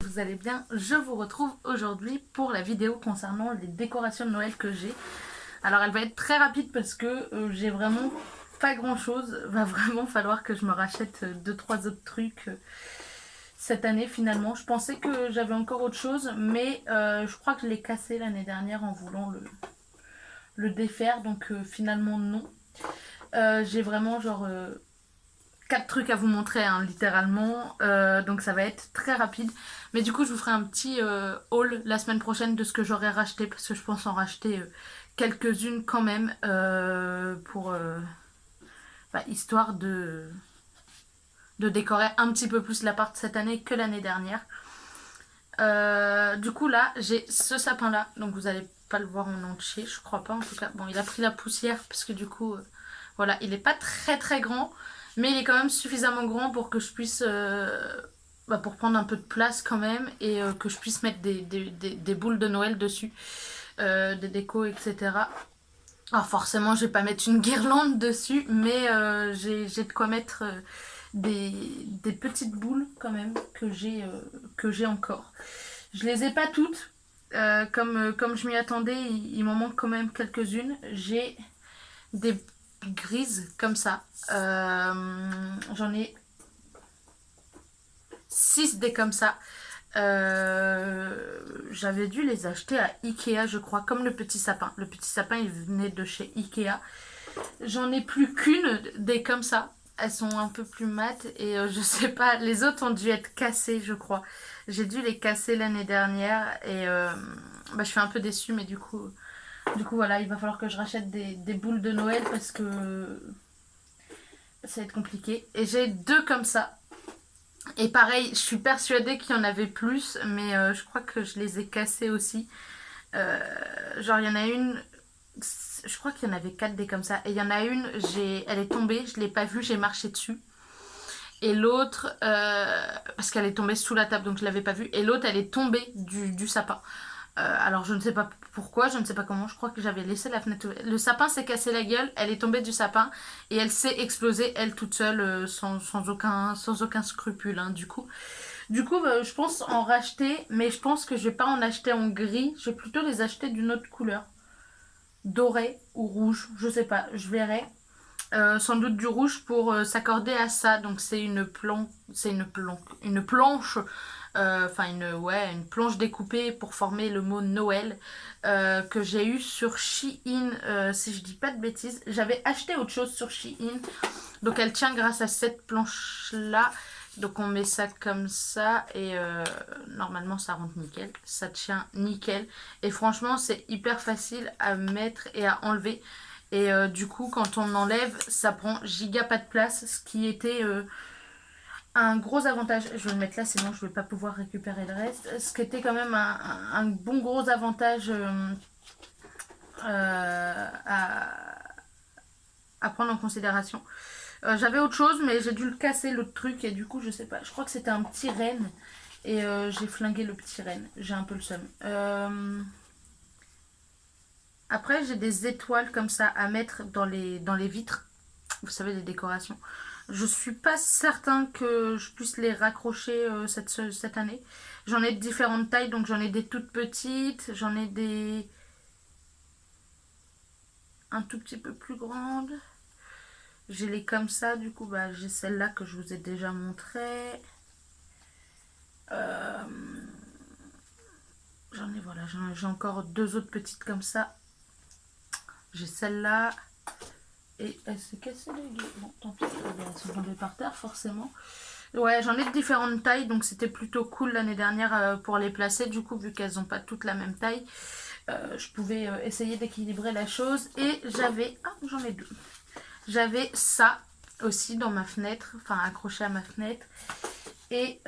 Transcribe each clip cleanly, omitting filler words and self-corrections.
vous allez bien. Je vous retrouve aujourd'hui pour la vidéo concernant les décorations de Noël que j'ai. Alors elle va être très rapide parce que j'ai vraiment pas grand chose. Va vraiment falloir que je me rachète 2-3 autres trucs cette année finalement. Je pensais que j'avais encore autre chose, mais je crois que je l'ai cassé l'année dernière en voulant le défaire, donc finalement non. J'ai vraiment genre 4 trucs à vous montrer, hein, littéralement. Donc ça va être très rapide. Mais du coup, je vous ferai un petit haul la semaine prochaine de ce que j'aurais racheté. Parce que je pense en racheter quelques-unes quand même. Pour histoire de décorer un petit peu plus l'appart cette année que l'année dernière. Du coup, là, j'ai ce sapin-là. Donc vous allez pas le voir en entier, je crois pas en tout cas. Bon, il a pris la poussière parce que du coup, voilà, il est pas très très grand. Mais il est quand même suffisamment grand pour que je puisse... pour prendre un peu de place quand même et que je puisse mettre des boules de Noël dessus, des décos, etc. Alors forcément, je vais pas mettre une guirlande dessus, mais j'ai de quoi mettre des petites boules quand même que j'ai encore. Je les ai pas toutes, comme je m'y attendais, il m'en manque quand même quelques-unes. J'ai des grises comme ça. J'en ai 6 des comme ça. J'avais dû les acheter à Ikea, je crois, comme le petit sapin. Le petit sapin, il venait de chez Ikea. J'en ai plus qu'une des comme ça. Elles sont un peu plus mates et je sais pas, les autres ont dû être cassées, je crois. J'ai dû les casser l'année dernière et je suis un peu déçue, mais du coup voilà, il va falloir que je rachète des boules de Noël parce que ça va être compliqué. Et j'ai 2 comme ça. Et pareil, je suis persuadée qu'il y en avait plus, mais je crois que je les ai cassées aussi. Genre, il y en a une, je crois qu'il y en avait 4 des comme ça. Et il y en a une, elle est tombée, je l'ai pas vue, j'ai marché dessus. Et l'autre, parce qu'elle est tombée sous la table, donc je l'avais pas vue. Et l'autre, elle est tombée du sapin. Alors je ne sais pas pourquoi, je ne sais pas comment, je crois que j'avais laissé la fenêtre ouverte. Le sapin s'est cassé la gueule, elle est tombée du sapin et elle s'est explosée elle toute seule sans aucun scrupule, hein, du coup. Je pense en racheter, mais je pense que je vais pas en acheter en gris, je vais plutôt les acheter d'une autre couleur. Doré ou rouge, je sais pas, je verrai. Sans doute du rouge pour s'accorder à ça. Donc c'est une planche, une planche découpée pour former le mot Noël que j'ai eu sur Shein, si je dis pas de bêtises. J'avais acheté autre chose sur Shein, donc elle tient grâce à cette planche là. Donc on met ça comme ça et normalement ça rentre nickel, ça tient nickel. Et franchement c'est hyper facile à mettre et à enlever. Et du coup, quand on enlève, ça prend giga pas de place, ce qui était un gros avantage. Je vais le mettre là, sinon je ne vais pas pouvoir récupérer le reste. Ce qui était quand même un bon gros avantage à prendre en considération. J'avais autre chose, mais j'ai dû le casser, l'autre truc, et du coup, je sais pas. Je crois que c'était un petit renne, et j'ai flingué le petit renne. J'ai un peu le seum. Après, j'ai des étoiles comme ça à mettre dans les vitres. Vous savez, les décorations. Je suis pas certain que je puisse les raccrocher cette année. J'en ai de différentes tailles, donc j'en ai des toutes petites, j'en ai des un tout petit peu plus grandes. J'ai les comme ça, du coup, j'ai celle-là que je vous ai déjà montré. J'ai encore 2 autres petites comme ça. J'ai celle-là. Et elle s'est cassée les gueules. Bon, tant pis, elles sont tombées par terre, forcément. Ouais, j'en ai de différentes tailles, donc c'était plutôt cool l'année dernière pour les placer. Du coup, vu qu'elles n'ont pas toutes la même taille, je pouvais essayer d'équilibrer la chose. Et j'avais... Ah, j'en ai 2. J'avais ça aussi dans ma fenêtre, enfin accroché à ma fenêtre. Et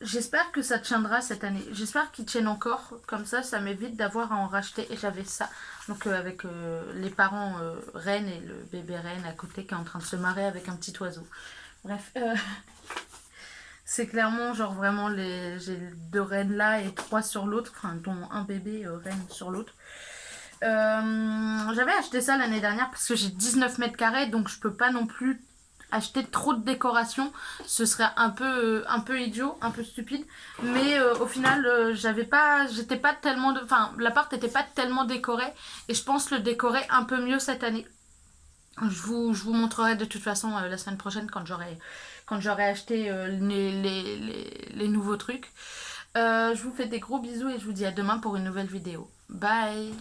j'espère que ça tiendra cette année. J'espère qu'ils tiennent encore. Comme ça m'évite d'avoir à en racheter. Et j'avais ça. Donc avec les parents reines et le bébé reine à côté qui est en train de se marrer avec un petit oiseau. Bref. C'est clairement genre vraiment j'ai 2 reines là et 3 sur l'autre. Enfin dont un bébé reine sur l'autre. J'avais acheté ça l'année dernière parce que j'ai 19 mètres carrés. Donc je peux pas non plus Acheter trop de décoration, ce serait un peu idiot, un peu stupide. Mais au final, j'étais pas tellement enfin, l'appart n'était pas tellement décoré. Et je pense le décorer un peu mieux cette année. Je vous montrerai de toute façon la semaine prochaine quand j'aurai acheté les nouveaux trucs. Je vous fais des gros bisous et je vous dis à demain pour une nouvelle vidéo. Bye!